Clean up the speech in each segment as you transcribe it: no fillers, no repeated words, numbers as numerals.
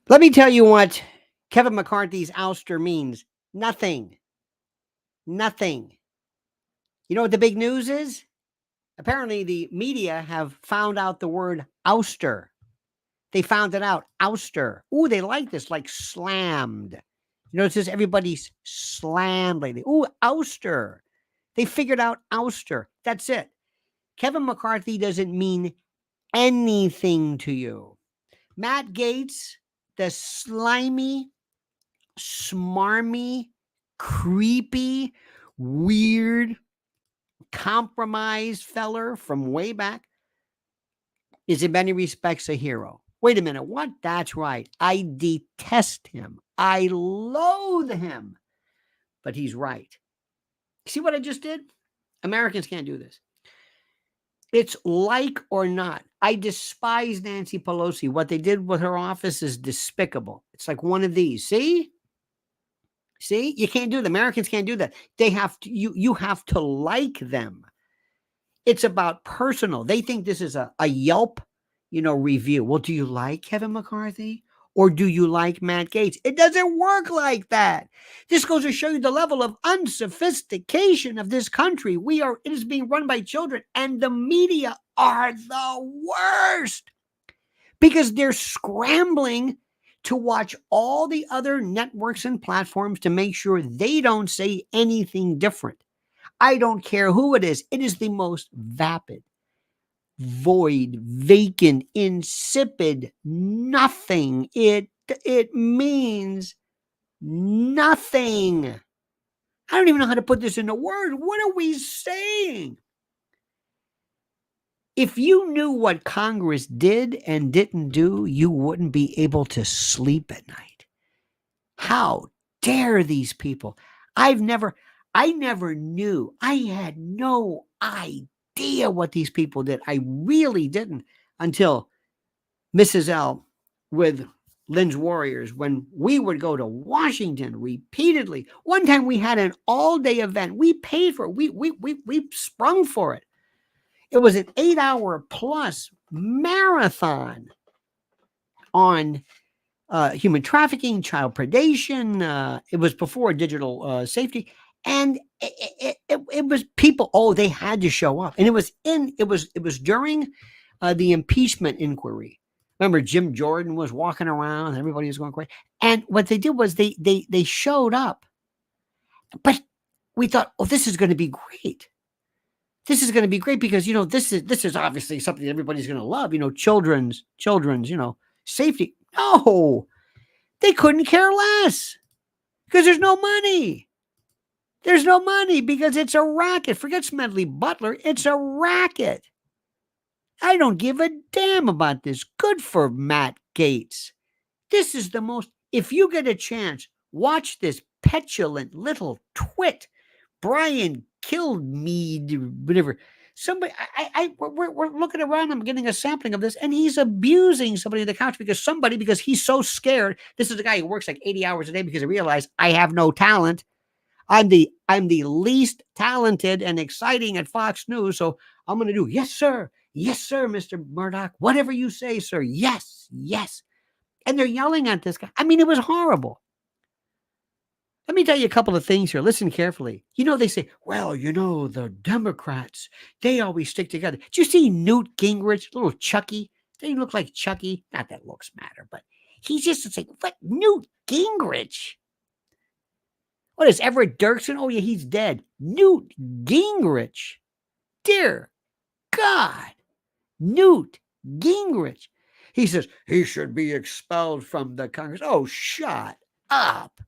Let me tell you what Kevin McCarthy's ouster means. Nothing. Nothing. You know what the big news is? Apparently, the media have found out the word ouster. They found it out. Ouster. Ooh, they like this, like slammed. You know, it says everybody's slammed lately. Ooh, ouster. They figured out ouster. That's it. Kevin McCarthy doesn't mean anything to you. Matt Gaetz, the slimy, smarmy, creepy, weird, compromised feller from way back, is in many respects a hero. Wait a minute, what? That's right. I detest him. I loathe him. But he's right. See what I just did? Americans can't do this. It's like or not. I despise Nancy Pelosi. What they did with her office is despicable. It's like one of these. See? See? You can't do that. Americans can't do that. They have to, you have to like them. It's about personal. They think this is a Yelp, review. Well, do you like Kevin McCarthy? Or do you like Matt Gaetz? It doesn't work like that. This goes to show you the level of unsophistication of this country. It is being run by children, and the media are the worst because they're scrambling to watch all the other networks and platforms to make sure they don't say anything different. I don't care who it is. It is the most vapid, void, vacant, insipid, nothing. It means nothing. I don't even know how to put this into words. What are we saying? If you knew what Congress did and didn't do, you wouldn't be able to sleep at night. How dare these people? I never knew. I had no idea what these people did. I really didn't until Mrs. L with Lynn's Warriors, when we would go to Washington repeatedly. One time we had an all-day event. We paid for it. We sprung for it. It was an 8-hour plus marathon on human trafficking, child predation. It was before digital safety. And it was people. Oh, they had to show up, and it was during the impeachment inquiry. Remember, Jim Jordan was walking around, and everybody was going crazy. And what they did was they showed up, but we thought, oh, this is going to be great. This is going to be great because this is obviously something everybody's going to love. Children's safety. No, they couldn't care less because there's no money. There's no money because it's a racket. Forget Smedley Butler. It's a racket. I don't give a damn about this. Good for Matt Gaetz. This is the most, if you get a chance, watch this petulant little twit, Brian Kilmeade, whatever. Somebody, we're looking around, I'm getting a sampling of this, and he's abusing somebody on the couch because he's so scared. This is a guy who works like 80 hours a day because he realized I have no talent. I'm the least talented and exciting at Fox News, so I'm going to do, yes, sir, Mr. Murdoch, whatever you say, sir, yes. And they're yelling at this guy. I mean, it was horrible. Let me tell you a couple of things here. Listen carefully. They say, well, the Democrats, they always stick together. Did you see Newt Gingrich, little Chucky? Doesn't he look like Chucky? Not that looks matter, but he's just like, what? Newt Gingrich? What is Everett Dirksen? Oh, yeah, he's dead. Newt Gingrich. Dear God. Newt Gingrich. He says he should be expelled from the Congress. Oh, shut up.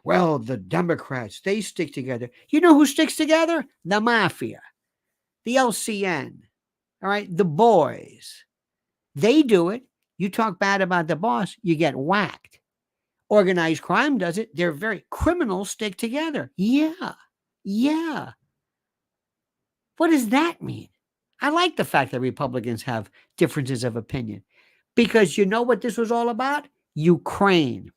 Well, the Democrats, they stick together. You know who sticks together? The mafia, the LCN, all right, the boys. They do it. You talk bad about the boss, you get whacked. Organized crime does it. They're criminals stick together. Yeah. What does that mean? I like the fact that Republicans have differences of opinion because you know what this was all about? Ukraine.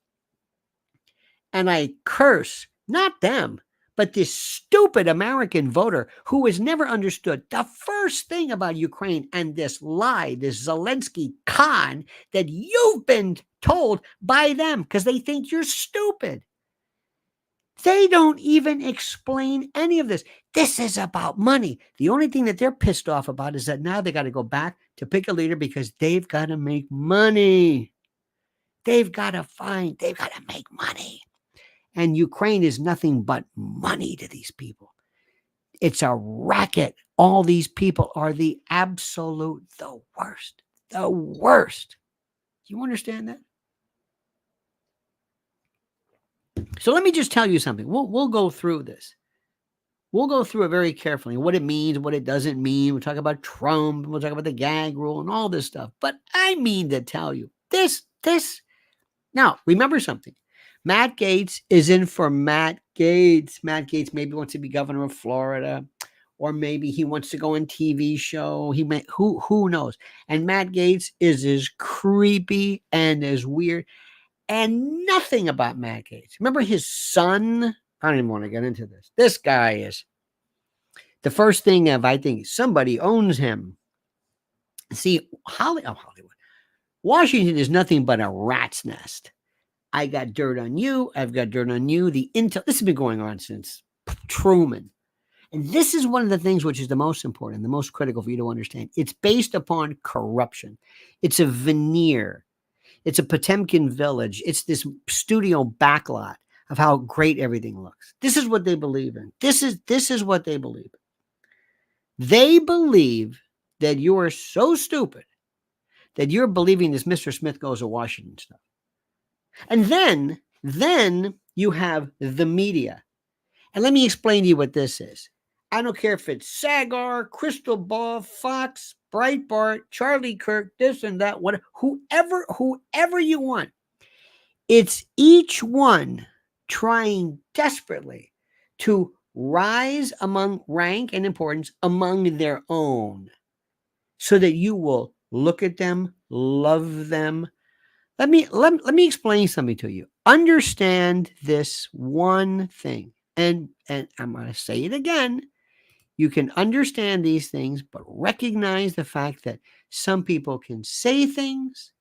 And I curse, not them, But this stupid American voter who has never understood the first thing about Ukraine and this lie, this Zelensky con that you've been told by them because they think you're stupid. They don't even explain any of this. This is about money. The only thing that they're pissed off about is that now they got to go back to pick a leader because they've got to make money. They've got to make money. And Ukraine is nothing but money to these people. It's a racket. All these people are the worst. The worst. You understand that? So let me just tell you something. We'll go through this. We'll go through it very carefully, what it means, what it doesn't mean. We'll talk about Trump. We'll talk about the gag rule and all this stuff. But I mean to tell you, this. Now, remember something. Matt Gaetz is in for Matt Gaetz. Matt Gaetz maybe wants to be governor of Florida, or maybe he wants to go on TV show. He may, who knows? And Matt Gaetz is as creepy and as weird. And nothing about Matt Gaetz. Remember his son? I don't even want to get into this. This guy is the first thing of, I think somebody owns him. See, Hollywood. Washington is nothing but a rat's nest. I got dirt on you. I've got dirt on you. The intel, this has been going on since Truman. And this is one of the things which is the most important, the most critical for you to understand. It's based upon corruption. It's a veneer. It's a Potemkin village. It's this studio backlot of how great everything looks. This is what they believe in. This is what they believe. They believe that you are so stupid that you're believing this Mr. Smith goes to Washington stuff. And then you have the media. And let me explain to you what this is. I don't care if it's Sagar, Crystal Ball, Fox, Breitbart, Charlie Kirk, this and that, whatever, whoever you want. It's each one trying desperately to rise among rank and importance among their own so that you will look at them, love them. Let me explain something to you. Understand this one thing. And I'm going to say it again. You can understand these things, but recognize the fact that some people can say things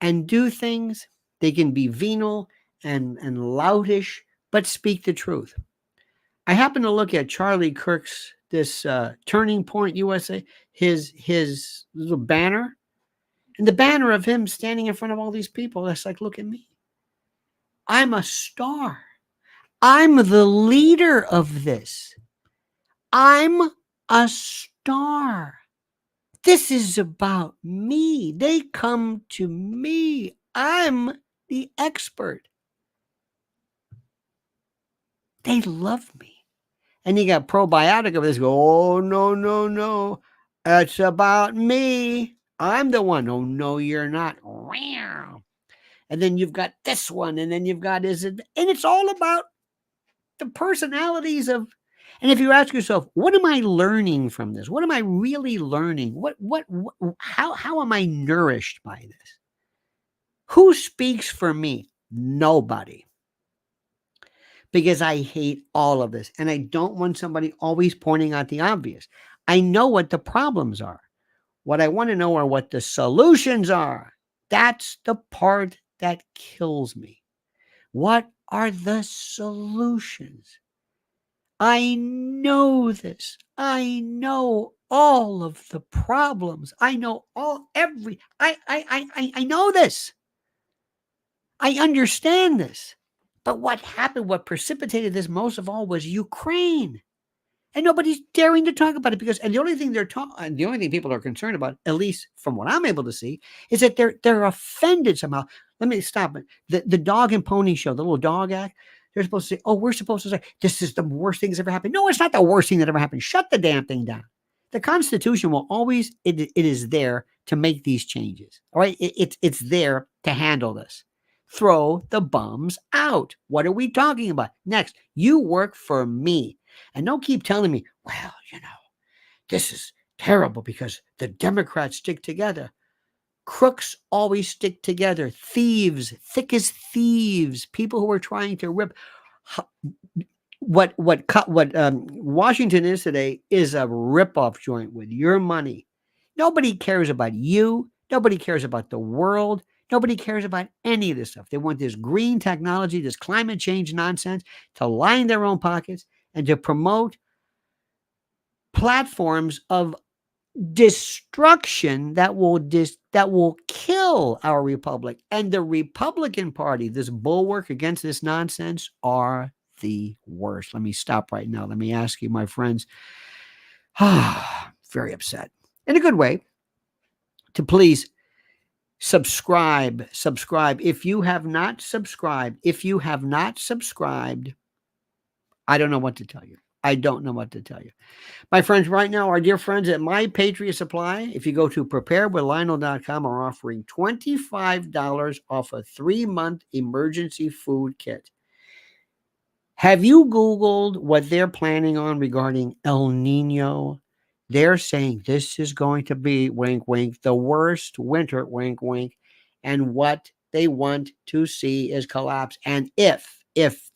and do things. They can be venal and loutish, but speak the truth. I happen to look at Charlie Kirk's, this Turning Point USA, his little banner, and the banner of him standing in front of all these people. That's like, look at me. I'm a star. I'm the leader of this. I'm a star. This is about me. They come to me. I'm the expert. They love me. And you got probiotic of this. Go, oh, no. It's about me. I'm the one. Oh, no, you're not. And then you've got this one. And then you've got and it's all about the personalities of. And if you ask yourself, what am I learning from this? What am I really learning? How am I nourished by this? Who speaks for me? Nobody. Because I hate all of this. And I don't want somebody always pointing out the obvious. I know what the problems are. What I want to know are what the solutions are. That's the part that kills me. What are the solutions? I know this. I know all of the problems. I know I know this. I understand this. But what happened, what precipitated this most of all was Ukraine. And nobody's daring to talk about it because, and the only thing people are concerned about, at least from what I'm able to see, is that they're offended somehow. Let me stop it. The dog and pony show, the little dog act, they're supposed to say, oh, we're supposed to say, this is the worst thing that's ever happened. No, it's not the worst thing that ever happened. Shut the damn thing down. The Constitution will always, it is there to make these changes. All right. It's there to handle this. Throw the bums out. What are we talking about? Next, you work for me. And don't keep telling me, well, this is terrible because the Democrats stick together. Crooks always stick together. Thieves, thick as thieves, people who are trying to rip. what Washington is today is a ripoff joint with your money. Nobody cares about you. Nobody cares about the world. Nobody cares about any of this stuff. They want this green technology, this climate change nonsense to line their own pockets and to promote platforms of destruction that will kill our republic. And the Republican Party, this bulwark against this nonsense, are the worst. Let me stop right now. Let me ask you, my friends, very upset in a good way, to please subscribe. If you have not subscribed, I don't know what to tell you. My friends, right now, our dear friends at My Patriot Supply, if you go to preparewithlionel.com, are offering $25 off a 3-month emergency food kit. Have you Googled what they're planning on regarding El Nino? They're saying this is going to be, wink, wink, the worst winter, wink, wink. And what they want to see is collapse. And if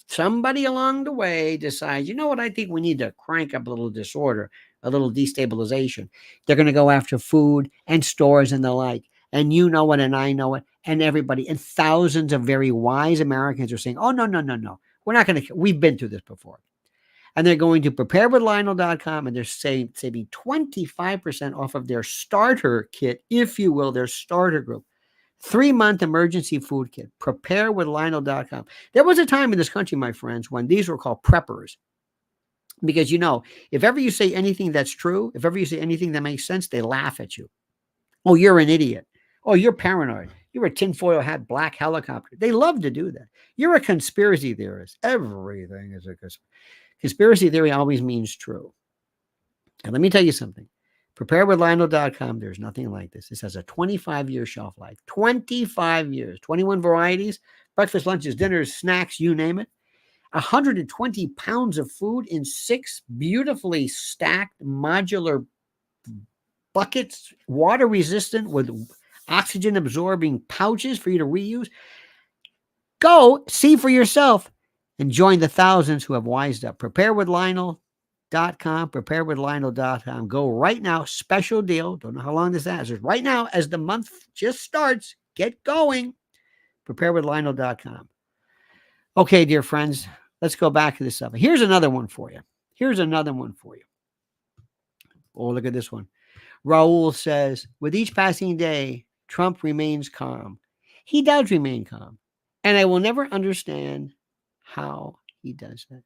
somebody along the way decides, you know what, I think we need to crank up a little disorder, a little destabilization, they're going to go after food and stores and the like. And you know it, and I know it, and everybody, and thousands of very wise Americans are saying, oh, no. We're not going to, we've been through this before. And they're going to preparewithlionel.com, and they're saving 25% off of their starter kit, if you will, their starter group. 3-month emergency food kit. Preparewithlionel.com. There was a time in this country, my friends, when these were called preppers. Because, if ever you say anything that's true, if ever you say anything that makes sense, they laugh at you. Oh, you're an idiot. Oh, you're paranoid. You're a tinfoil hat, black helicopter. They love to do that. You're a conspiracy theorist. Everything is a conspiracy theory. Always means true. And let me tell you something. Preparewithlionel.com, there's nothing like this. This has a 25-year shelf life. 25 years. 21 varieties. Breakfast, lunches, dinners, snacks, you name it. 120 pounds of food in 6 beautifully stacked modular buckets, water resistant with oxygen absorbing pouches for you to reuse. Go see for yourself and join the thousands who have wised up. Preparewithlionel.com, preparewithlionel.com. Go right now. Special deal. Don't know how long this is. Right now, as the month just starts, get going. Preparewithlionel.com. Okay, dear friends, let's go back to this stuff. Here's another one for you. Oh, look at this one. Raul says, with each passing day, Trump remains calm. He does remain calm. And I will never understand how he does that.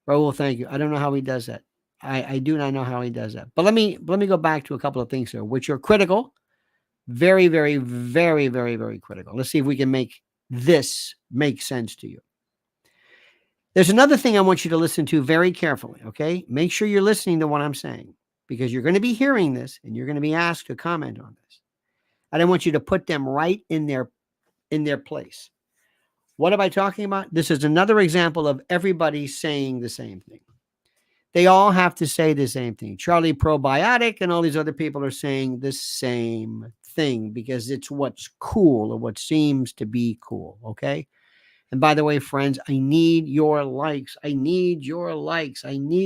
Raul, thank you. I don't know how he does that. I do not know how he does that. But let me go back to a couple of things here, which are critical. Very, very, very, very, very critical. Let's see if we can make this make sense to you. There's another thing I want you to listen to very carefully, okay? Make sure you're listening to what I'm saying, because you're going to be hearing this and you're going to be asked to comment on this. And I want you to put them right in their place. What am I talking about? This is another example of everybody saying the same thing. They all have to say the same thing. Charlie Probiotic and all these other people are saying the same thing because it's what's cool or what seems to be cool, okay? And by the way, friends, I need your likes. I need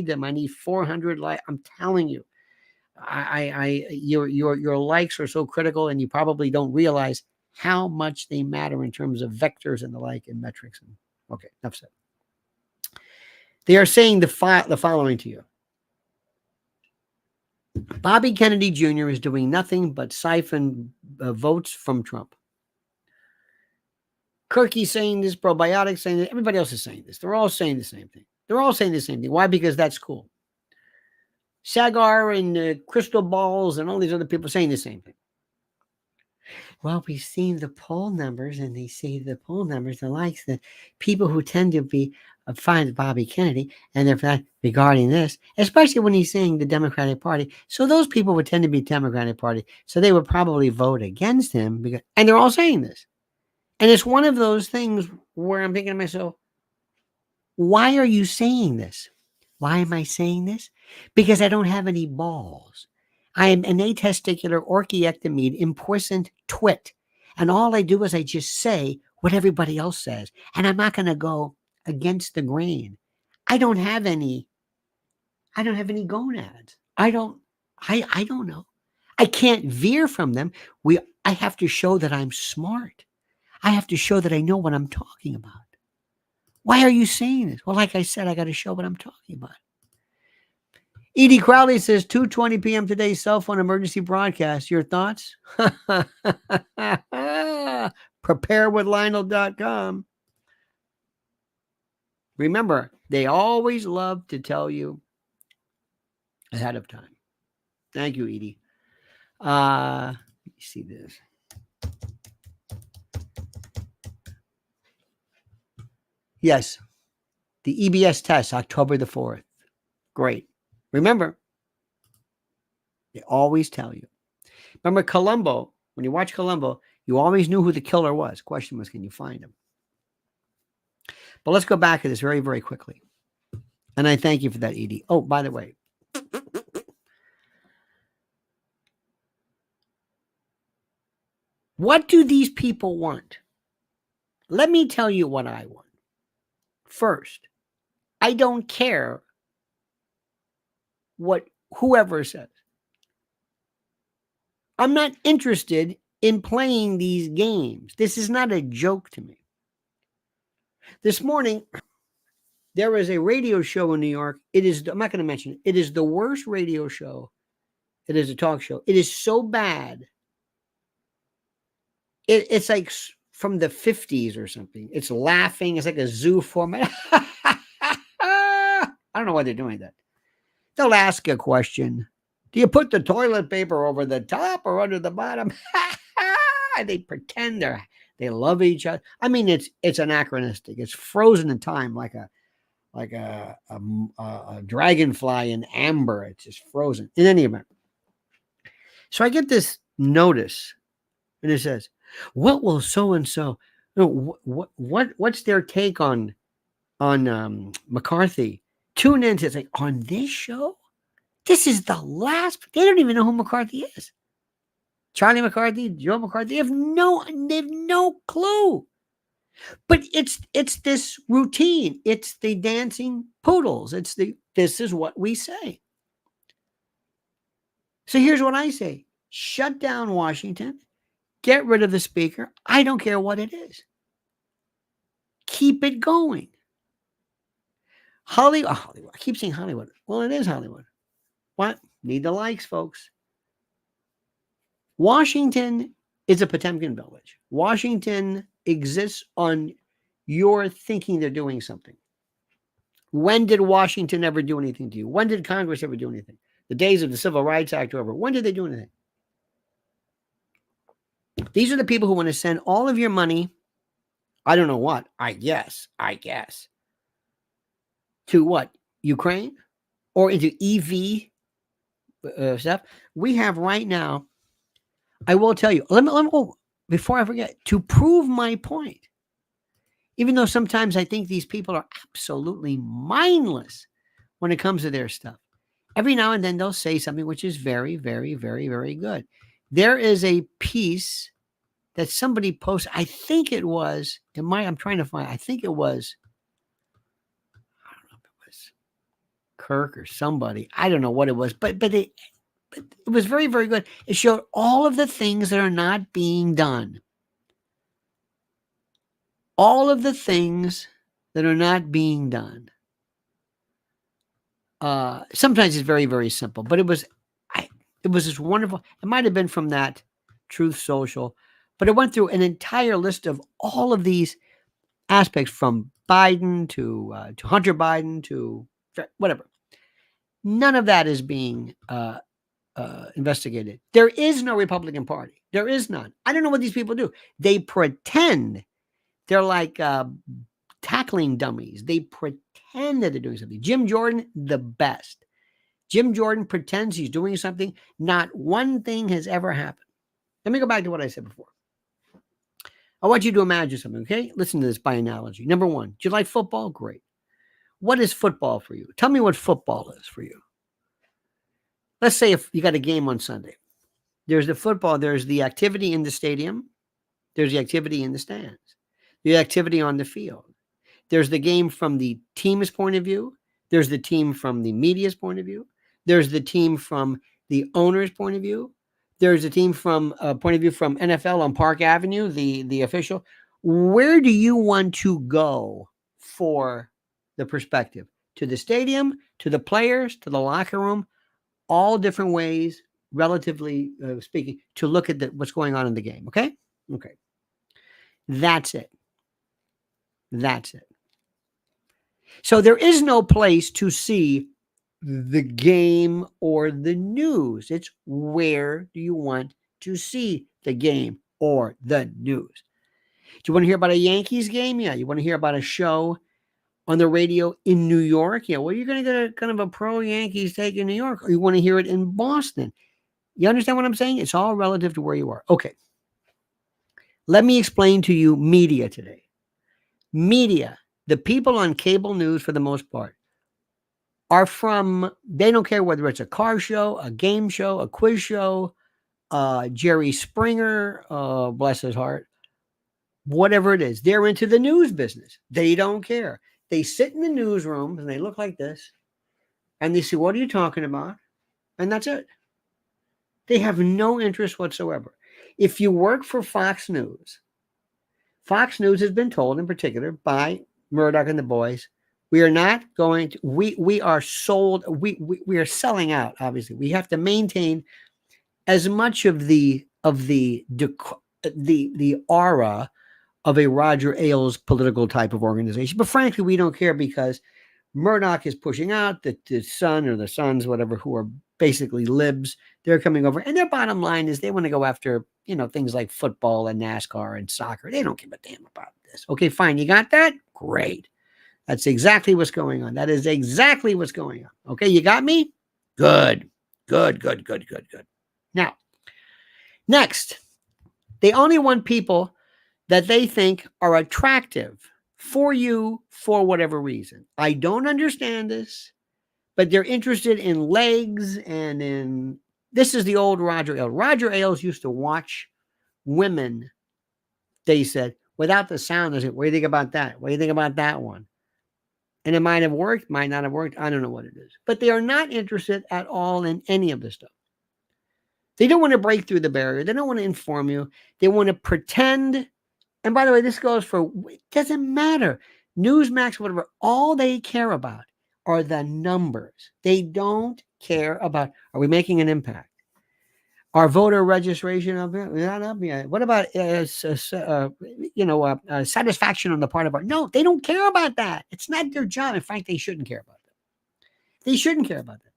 them. I need 400 likes. I'm telling you, your likes are so critical, and you probably don't realize how much they matter in terms of vectors and the like and metrics. Okay, enough said. They are saying the following to you. Bobby Kennedy Jr. is doing nothing but siphon votes from Trump. Kirky's saying this, Probiotics saying this, everybody else is saying this. They're all saying the same thing. Why? Because that's cool. Sagar and Crystal Balls and all these other people saying the same thing. Well, we've seen the poll numbers, and they say the poll numbers, the likes, the people who tend to be find Bobby Kennedy, and they're regarding this, especially when he's saying the Democratic Party. So those people would tend to be Democratic Party. So they would probably vote against him, and they're all saying this. And it's one of those things where I'm thinking to myself, why are you saying this? Why am I saying this? Because I don't have any balls. I am an atesticular orchiectomied important twit. And all I do is I just say what everybody else says. And I'm not going to go against the grain. I don't have any gonads. I don't know. I can't veer from them. I have to show that I'm smart. I have to show that I know what I'm talking about. Why are you saying this? Well, like I said, I got to show what I'm talking about. E.D. Crowley says 2:20 p.m. today, cell phone emergency broadcast. Your thoughts? Preparewithlionel.com. Remember, they always love to tell you ahead of time. Thank you, Edie. Let me see this. Yes, the EBS test, October the 4th. Great. Remember, they always tell you. Remember Columbo, when you watch Columbo, you always knew who the killer was. Question was, can you find him? But let's go back to this very, very quickly. And I thank you for that, Edie. Oh, by the way, what do these people want? Let me tell you what I want. First, I don't care what whoever says. I'm not interested in playing these games. This is not a joke to me. This morning, there was a radio show in New York. I'm not going to mention it. It is the worst radio show. It is a talk show. It is so bad. It's like from the 50s or something. It's laughing. It's like a zoo format. I don't know why they're doing that. They'll ask a question. Do you put the toilet paper over the top or under the bottom? They pretend they love each other. I mean, it's anachronistic. It's frozen in time like a dragonfly in amber. It's just frozen. In any event. So I get this notice, and it says, "What will so and so? What's their take on McCarthy? Tune in to say on this show. This is the last. They don't even know who McCarthy is. Charlie McCarthy, Joe McCarthy. They have no clue. But it's this routine. It's the dancing poodles. This is what we say. So here's what I say. Shut down Washington. Get rid of the speaker. I don't care what it is. Keep it going. Hollywood. I keep saying Hollywood. Well, it is Hollywood. What? Need the likes, folks. Washington is a Potemkin village. Washington exists on your thinking they're doing something. When did Washington ever do anything to you? When did Congress ever do anything? The days of the Civil Rights Act are over. When did they do anything? These are the people who want to send all of your money. I don't know what. I guess. To what? Ukraine? Or into EV stuff? We have right now, I will tell you, let me before I forget, to prove my point, even though sometimes I think these people are absolutely mindless when it comes to their stuff. Every now and then they'll say something which is very, very, very, very good. There is a piece that somebody posted. I think it was, I'm trying to find, I think it was, I don't know if it was Kirk or somebody. I don't know what it was, but it was very, very good. It showed all of the things that are not being done. All of the things that are not being done. Sometimes it's very, very simple, but it was just wonderful. It might have been from that Truth Social, but it went through an entire list of all of these aspects from Biden to Hunter Biden to whatever. None of that is being investigated. There is no Republican Party. There is none. I don't know what these people do. They pretend they're like tackling dummies. They pretend that they're doing something. Jim Jordan, the best. Jim Jordan pretends he's doing something. Not one thing has ever happened. Let me go back to what I said before. I want you to imagine something, okay? Listen to this by analogy. Number one, do you like football? Great. What is football for you? Tell me what football is for you. Let's say if you got a game on Sunday. There's the football. There's the activity in the stadium. There's the activity in the stands. The activity on the field. There's the game from the team's point of view. There's the team from the media's point of view. There's the team from the owner's point of view. There's a team from point of view from NFL on Park Avenue, the official. Where do you want to go for the perspective? To the stadium, to the players, to the locker room, all different ways, relatively speaking, to look at what's going on in the game. Okay? Okay. That's it. That's it. So there is no place to see the game or the news. It's where do you want to see the game or the news? Do you want to hear about a Yankees game? Yeah. You want to hear about a show on the radio in New York? Yeah. Well, you're going to get a kind of a pro Yankees take in New York, or you want to hear it in Boston. You understand what I'm saying? It's all relative to where you are. Okay. Let me explain to you media today. Media, the people on cable news for the most part, they don't care whether it's a car show, a game show, a quiz show, Jerry Springer, bless his heart, whatever it is. They're into the news business. They don't care. They sit in the newsrooms and they look like this and they say, what are you talking about? And that's it. They have no interest whatsoever. If you work for Fox News has been told in particular by Murdoch and the boys, we are not going to, we are sold, we are selling out, obviously. We have to maintain as much of the aura of a Roger Ailes political type of organization. But frankly, we don't care because Murdoch is pushing out the son or the sons, whatever, who are basically libs. They're coming over. And their bottom line is they want to go after, things like football and NASCAR and soccer. They don't give a damn about this. Okay, fine. You got that? Great. That's exactly what's going on. That is exactly what's going on. Okay, you got me? Good. Now, next, they only want people that they think are attractive for you for whatever reason. I don't understand this, but they're interested in legs and in, this is the old Roger Ailes. Roger Ailes used to watch women, they said, without the sound. They said, what do you think about that? What do you think about that one? And it might have worked, might not have worked. I don't know what it is. But they are not interested at all in any of this stuff. They don't want to break through the barrier. They don't want to inform you. They want to pretend. And by the way, this goes for, it doesn't matter. Newsmax, whatever, all they care about are the numbers. They don't care about, are we making an impact? Our voter registration up here? Not up yet. What about satisfaction on the part of our? No, they don't care about that. It's not their job. In fact, they shouldn't care about that. They shouldn't care about that.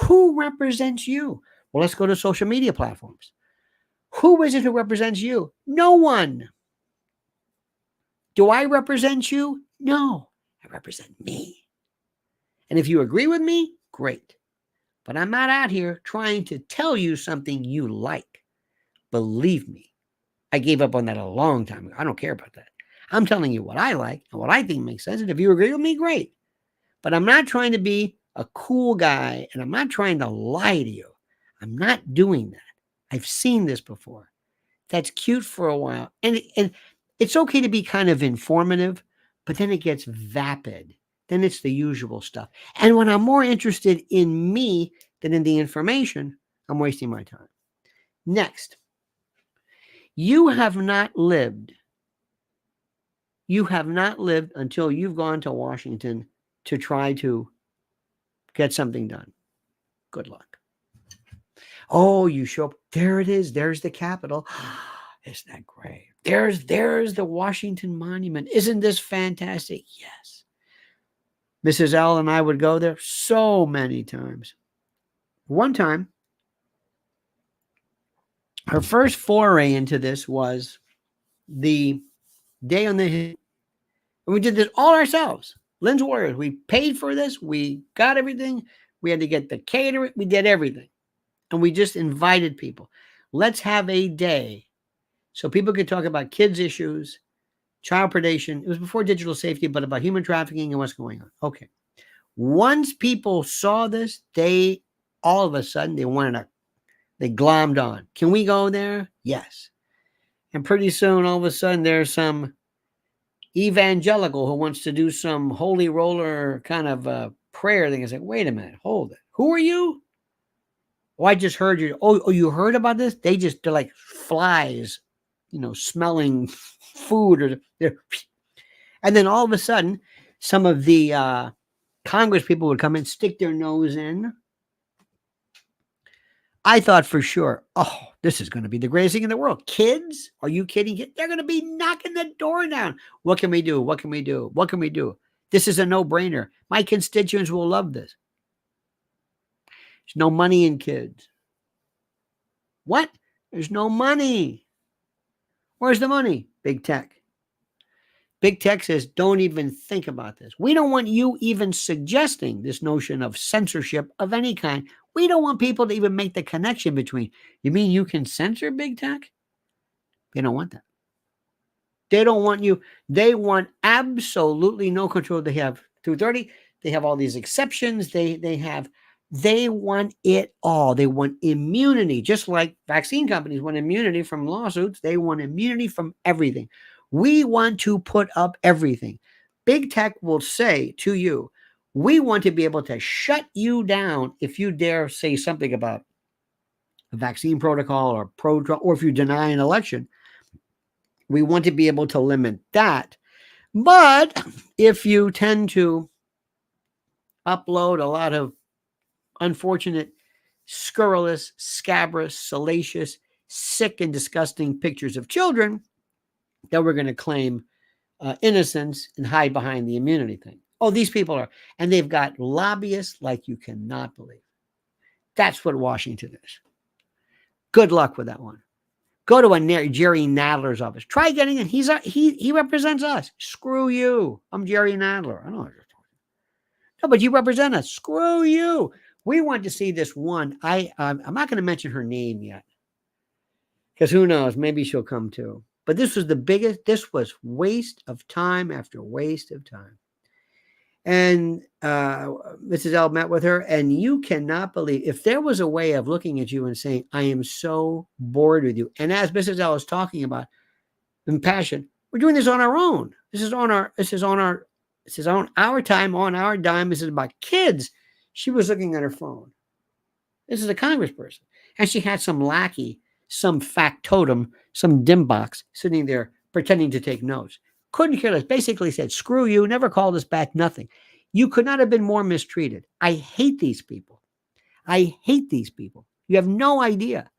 Who represents you? Well, let's go to social media platforms. Who is it who represents you? No one. Do I represent you? No, I represent me. And if you agree with me, great. But I'm not out here trying to tell you something you like. Believe me, I gave up on that a long time ago. I don't care about that. I'm telling you what I like and what I think makes sense. And if you agree with me, great. But I'm not trying to be a cool guy, and I'm not trying to lie to you. I'm not doing that. I've seen this before. That's cute for a while. And it's okay to be kind of informative, but then it gets vapid. Then it's the usual stuff. And when I'm more interested in me than in the information, I'm wasting my time. Next, you have not lived until you've gone to Washington to try to get something done. Good luck. Oh, you show up. There it is. There's the Capitol. Isn't that great? There's the Washington Monument. Isn't this fantastic? Yes. Mrs. L and I would go there so many times. One time, her first foray into this was the Day on the Hill. And we did this all ourselves. Lynn's Warriors. We paid for this. We got everything. We had to get the catering. We did everything. And we just invited people. Let's have a day so people could talk about kids' issues, child predation. It was before digital safety, but about human trafficking and what's going on. Okay. Once people saw this, all of a sudden, they glommed on. Can we go there? Yes. And pretty soon, all of a sudden, there's some evangelical who wants to do some holy roller kind of prayer thing and say, wait a minute, hold it. Who are you? Oh, I just heard you. Oh, you heard about this? They're like flies, smelling food and then all of a sudden, some of the Congress people would come in, stick their nose in. I thought for sure, oh, this is going to be the greatest thing in the world. Kids? Are you kidding? They're going to be knocking the door down. What can we do? What can we do? What can we do? This is a no-brainer. My constituents will love this. There's no money in kids. What? There's no money. Where's the money? Big tech. Big tech says, don't even think about this. We don't want you even suggesting this notion of censorship of any kind. We don't want people to even make the connection between, you mean you can censor big tech? They don't want that. They don't want you. They want absolutely no control. They have 230. They have all these exceptions. They want it all. They want immunity, just like vaccine companies want immunity from lawsuits. They want immunity from everything. We want to put up everything. Big tech will say to you, we want to be able to shut you down if you dare say something about a vaccine protocol or if you deny an election. We want to be able to limit that. But if you tend to upload a lot of unfortunate, scurrilous, scabrous, salacious, sick and disgusting pictures of children, then we're going to claim innocence and hide behind the immunity thing. Oh, these people are, and they've got lobbyists like you cannot believe. That's what Washington is. Good luck with that one. Go to a Jerry Nadler's office. Try getting in. He represents us. Screw you. I'm Jerry Nadler. I don't know what you're talking about. No, but you represent us. Screw you. We want to see this one. I'm not going to mention her name yet, because who knows? Maybe she'll come too. But this was the biggest. This was waste of time after waste of time. And Mrs. L met with her, and you cannot believe, if there was a way of looking at you and saying, I am so bored with you. And as Mrs. L is talking about in passion, we're doing this on our own. This is on our time, on our dime. This is about kids. She was looking at her phone. This is a congressperson. And she had some lackey, some factotum, some dimbox sitting there pretending to take notes. Couldn't care less. Basically said, screw you, never called us back, nothing. You could not have been more mistreated. I hate these people. I hate these people. You have no idea.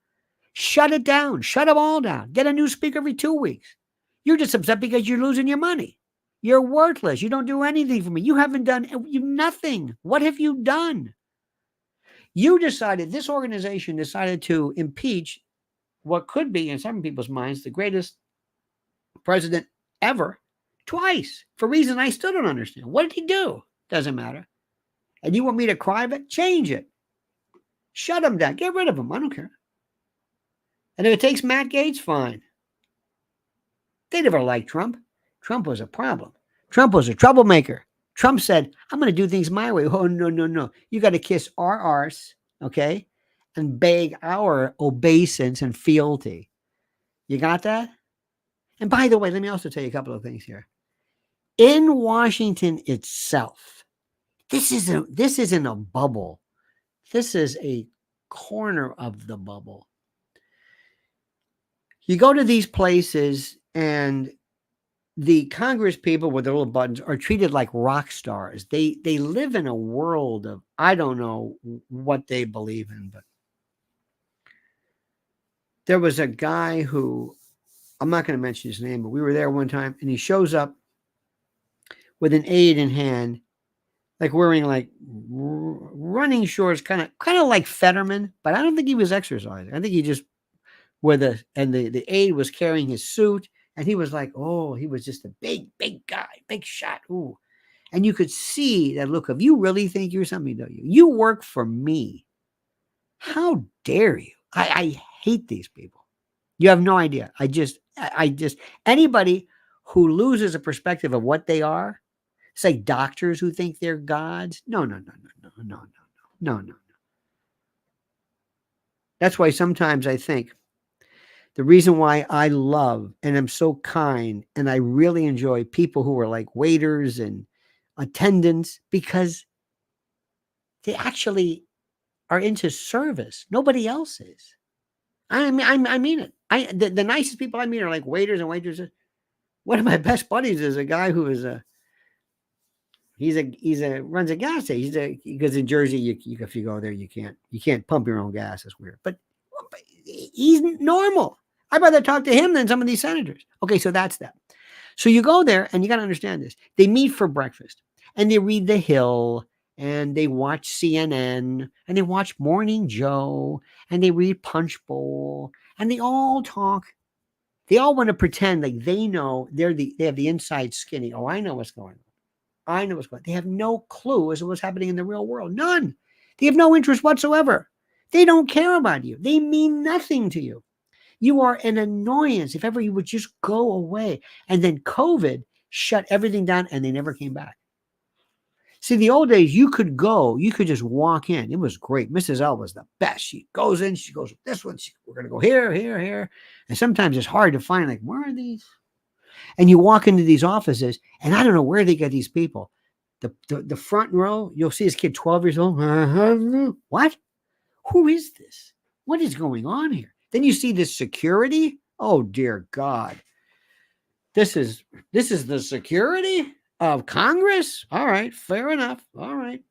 Shut it down. Shut them all down. Get a new speaker every 2 weeks. You're just upset because you're losing your money. You're worthless. You don't do anything for me. You haven't done nothing. What have you done? This organization decided to impeach what could be, in some people's minds, the greatest president ever, twice, for reasons I still don't understand. What did he do? Doesn't matter. And you want me to cry about it? Change it. Shut him down. Get rid of him. I don't care. And if it takes Matt Gaetz, fine. They never liked Trump. Trump was a problem. Trump was a troublemaker. Trump said, I'm going to do things my way. Oh, no. You got to kiss our arse, okay? And beg our obeisance and fealty. You got that? And by the way, let me also tell you a couple of things here. In Washington itself, this isn't a bubble. This is a corner of the bubble. You go to these places and the Congress people with their little buttons are treated like rock stars. They live in a world of, I don't know what they believe in, but there was a guy who, I'm not going to mention his name, but we were there one time and he shows up with an aid in hand, like wearing like running shorts, kind of like Fetterman, but I don't think he was exercising. I think he just the aide was carrying his suit, and he was like, oh, he was just a big guy, big shot. Ooh. And you could see that look of, you really think you're something, don't you? You work for me. How dare you? I hate these people. You have no idea. I just anybody who loses a perspective of what they are, it's like doctors who think they're gods. No. That's why sometimes I think The reason why I love and I'm so kind and I really enjoy people who are like waiters and attendants, because they actually are into service. Nobody else is. I mean it. The nicest people I meet are like waiters and waitresses. One of my best buddies is a guy who is runs a gas station. Because in Jersey, if you go there, you can't pump your own gas. It's weird, but he's normal. I'd rather talk to him than some of these senators. Okay, so that's that. So you go there, and you got to understand this. They meet for breakfast, and they read The Hill, and they watch CNN, and they watch Morning Joe, and they read Punch Bowl, and they all talk. They all want to pretend like they know they have the inside skinny. Oh, I know what's going on. I know what's going on. They have no clue as to what's happening in the real world. None. They have no interest whatsoever. They don't care about you. They mean nothing to you. You are an annoyance. If ever you would just go away. And then COVID shut everything down and they never came back. See, the old days, you could just walk in. It was great. Mrs. L was the best. She goes in, she goes with this one. We're going to go here, here, here. And sometimes it's hard to find, like, where are these? And you walk into these offices, and I don't know where they get these people. The front row, you'll see this kid, 12 years old. What? Who is this? What is going on here? Then you see this security. Oh, dear God. This is the security of Congress? All right, fair enough. All right.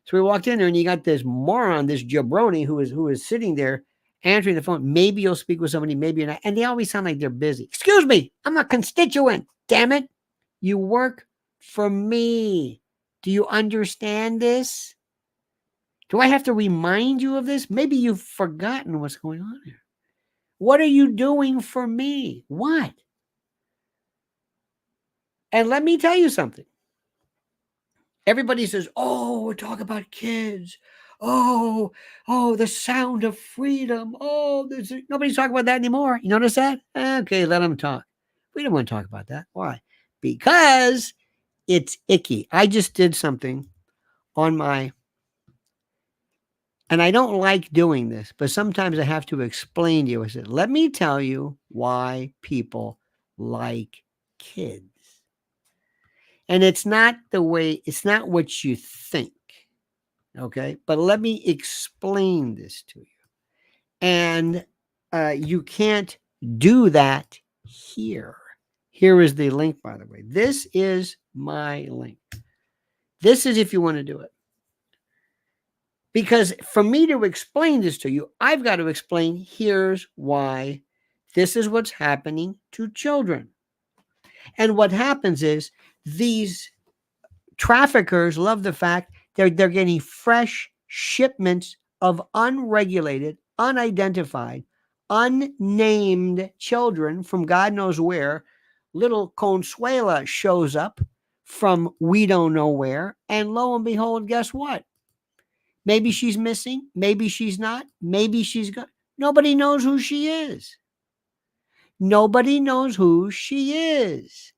So we walked in there, and you got this moron, this jabroni who is sitting there answering the phone. Maybe you'll speak with somebody, maybe you're not. And they always sound like they're busy. Excuse me, I'm a constituent. Damn it. You work for me. Do you understand this? Do I have to remind you of this? Maybe you've forgotten what's going on here. What are you doing for me? What? And let me tell you something. Everybody says, oh, we're talking about kids. Oh, the sound of freedom. Oh, nobody's talking about that anymore. You notice that? Okay, let them talk. We don't want to talk about that. Why? Because it's icky. I just did something on and I don't like doing this, but sometimes I have to explain to you. I said, let me tell you why people like kids. And it's not what you think. Okay. But let me explain this to you. And you can't do that here. Here is the link, by the way. This is my link. This is if you want to do it. Because for me to explain this to you, I've got to explain here's why this is what's happening to children. And what happens is these traffickers love the fact they're getting fresh shipments of unregulated, unidentified, unnamed children from God knows where. Little Consuela shows up from we don't know where. And lo and behold, guess what? Maybe she's missing. Maybe she's not. Maybe she's gone. Nobody knows who she is. Nobody knows who she is.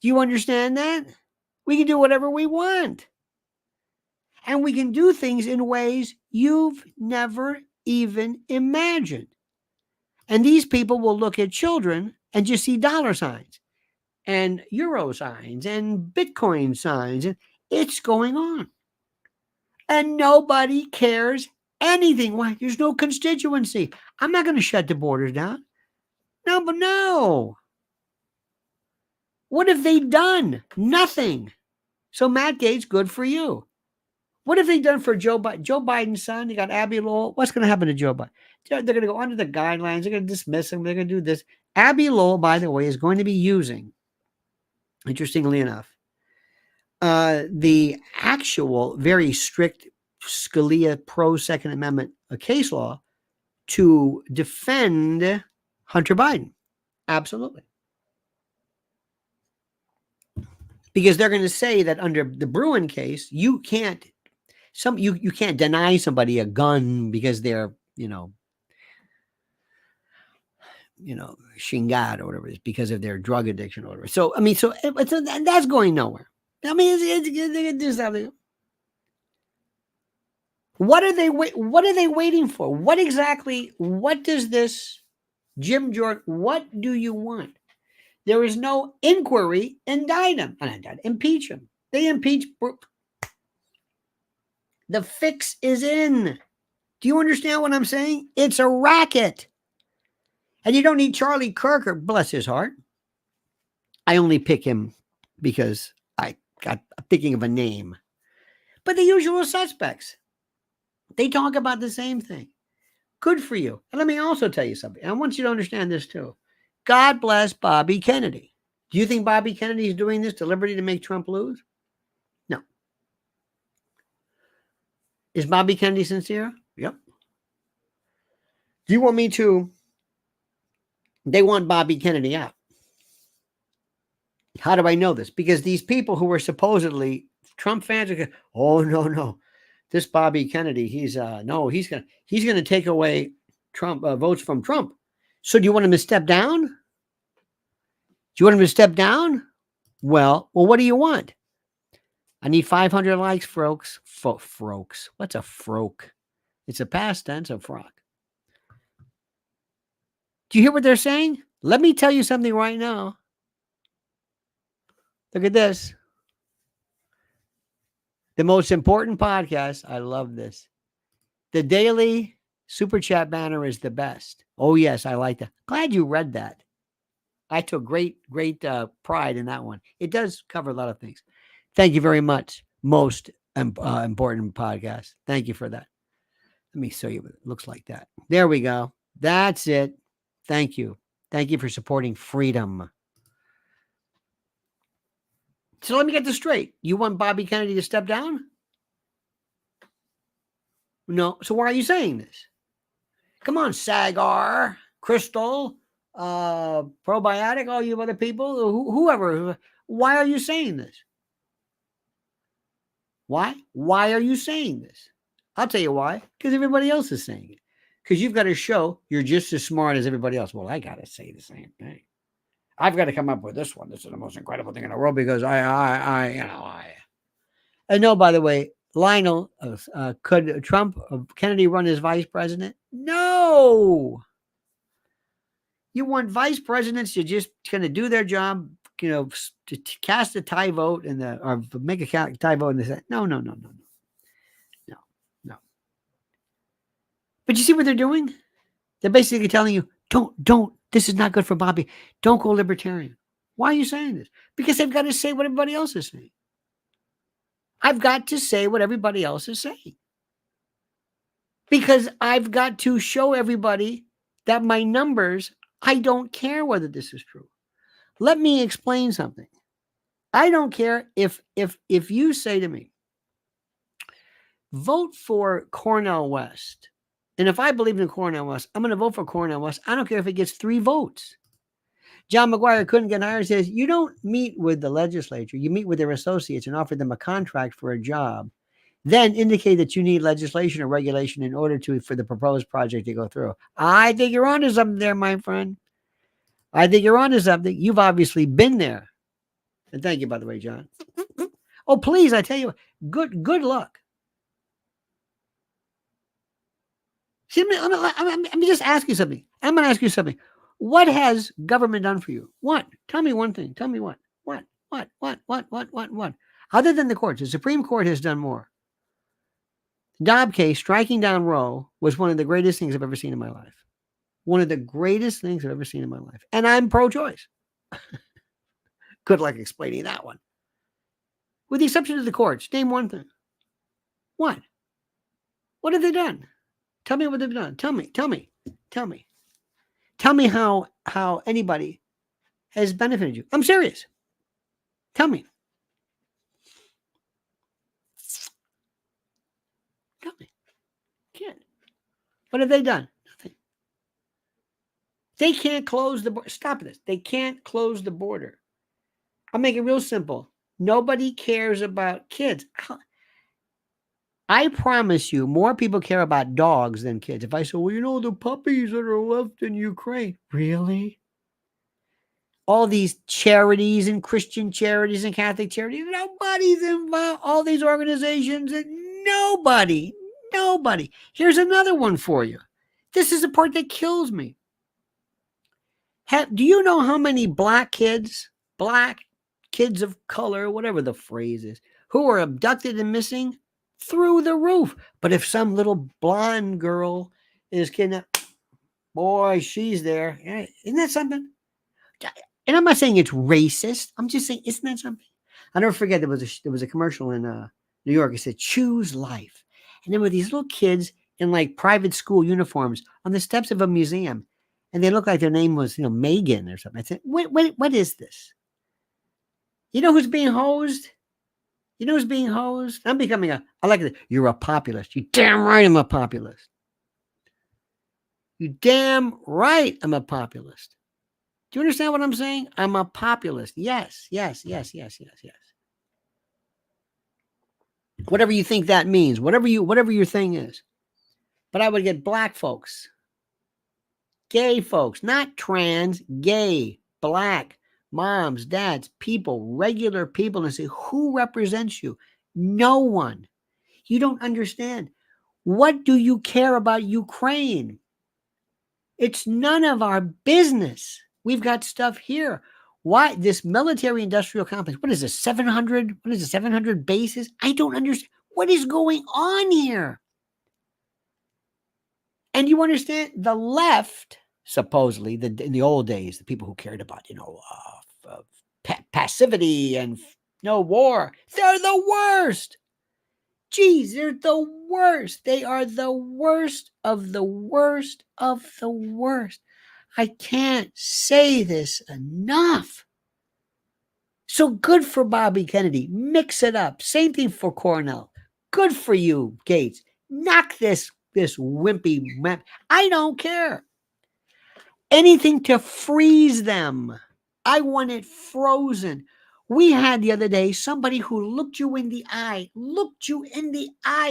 Do you understand that? We can do whatever we want. And we can do things in ways you've never even imagined. And these people will look at children and just see dollar signs and euro signs and Bitcoin signs. And it's going on. And nobody cares anything. Why? There's no constituency. I'm not going to shut the borders down. No. What have they done? Nothing. So Matt Gaetz, good for you. What have they done for Joe Biden? Joe Biden's son, you got Abby Lowell. What's going to happen to Joe Biden? They're going to go under the guidelines. They're going to dismiss him. They're going to do this. Abby Lowell, by the way, is going to be using, interestingly enough, the actual very strict Scalia pro-Second Amendment case law to defend Hunter Biden. Absolutely. Because they're going to say that under the Bruin case, you can't deny somebody a gun because they're, shingad or whatever it is, because of their drug addiction or whatever. So, that's going nowhere. It's just something. What are they waiting for? What does this Jim Jordan, what do you want? There is no inquiry. Indict him. Impeach him. They impeach. The fix is in. Do you understand what I'm saying? It's a racket. And you don't need Charlie Kirk, or bless his heart. I only pick him because I'm thinking of a name. But the usual suspects, they talk about the same thing. Good for you. And let me also tell you something. I want you to understand this too. God bless Bobby Kennedy. Do you think Bobby Kennedy is doing this deliberately to make Trump lose? No. Is Bobby Kennedy sincere? Yep. Do you want me to? They want Bobby Kennedy out. How do I know this? Because these people who were supposedly Trump fans are going, oh, no. This Bobby Kennedy, he's gonna take away Trump votes from Trump. So do you want him to step down? Do you want him to step down? Well, what do you want? I need 500 likes, folks. Folks. What's a froke? It's a past tense of frock. Do you hear what they're saying? Let me tell you something right now. Look at this. The most important podcast. I love this. The daily super chat banner is the best. Oh, yes, I like that. Glad you read that. I took great pride in that one. It does cover a lot of things. Thank you very much. Most important podcast. Thank you for that. Let me show you what it looks like that. There we go. That's it. Thank you. Thank you for supporting freedom. So let me get this straight. You want Bobby Kennedy to step down? No. So why are you saying this? Come on, Sagar, Crystal, Probiotic, all you other people, whoever. Why are you saying this? Why? Why are you saying this? I'll tell you why. Because everybody else is saying it. Because you've got to show you're just as smart as everybody else. Well, I got to say the same thing. I've got to come up with this one. This is the most incredible thing in the world because I. And no, by the way, Lionel, could Kennedy run as vice president? No. You want vice presidents to just kind of do their job, to cast a tie vote or make a tie vote in the Senate. No. But you see what they're doing? They're basically telling you, don't. This is not good for Bobby. Don't go libertarian. Why are you saying this? Because they've got to say what everybody else is saying. I've got to say what everybody else is saying. Because I've got to show everybody that my numbers, I don't care whether this is true. Let me explain something. I don't care if you say to me, vote for Cornel West. And if I believe in Cornel West, I'm going to vote for Cornel West. I don't care if it gets 3 votes. John McGuire couldn't get hired. Says, you don't meet with the legislature. You meet with their associates and offer them a contract for a job. Then indicate that you need legislation or regulation in order for the proposed project to go through. I think you're onto something there, my friend. I think you're onto something. You've obviously been there. And thank you, by the way, John. Oh, please, I tell you, good luck. See, let me just ask you something. I'm going to ask you something. What has government done for you? What? Tell me one thing. Tell me what? What? Other than the courts, the Supreme Court has done more. Dobbs case, striking down Roe, was one of the greatest things I've ever seen in my life. One of the greatest things I've ever seen in my life. And I'm pro-choice. Good luck explaining that one. With the exception of the courts, name one thing. What? What have they done? Tell me what they've done. Tell me. Tell me how anybody has benefited you. I'm serious. Tell me. Can't. What have they done? Nothing. They can't close the border. Stop this. They can't close the border. I'll make it real simple. Nobody cares about kids. I promise you, more people care about dogs than kids. If I say, well, the puppies that are left in Ukraine. Really? All these charities and Christian charities and Catholic charities, nobody's involved. All these organizations, nobody. Here's another one for you. This is the part that kills me. Do you know how many black kids of color, whatever the phrase is, who are abducted and missing? Through the roof. But if some little blonde girl is kidnapped, boy, she's there. Isn't that something? And I'm not saying it's racist. I'm just saying, isn't that something? I'll never forget there was a commercial in New York. It said, "Choose life." And there were these little kids in like private school uniforms on the steps of a museum. And they looked like their name was, Megan or something. I said, what is this? You know who's being hosed? You know who's being hosed? I like it. You're a populist. You damn right I'm a populist. You damn right I'm a populist. Do you understand what I'm saying? I'm a populist. Yes. Whatever you think that means, whatever your thing is. But I would get black folks, gay folks, not trans, gay, black, moms, dads, people, regular people, and say, who represents you? No one. You don't understand. What do you care about Ukraine? It's none of our business. We've got stuff here. Why this military industrial complex? What is this? 700? What is it? 700 bases? I don't understand. What is going on here? And you understand the left, supposedly, in the old days, the people who cared about, passivity and no war, they're the worst. Geez, they're the worst. They are the worst of the worst of the worst. I can't say this enough. So good for Bobby Kennedy. Mix it up. Same thing for Cornell. Good for you, Gates. Knock this wimpy map. I don't care. Anything to freeze them. I want it frozen. We had the other day somebody who looked you in the eye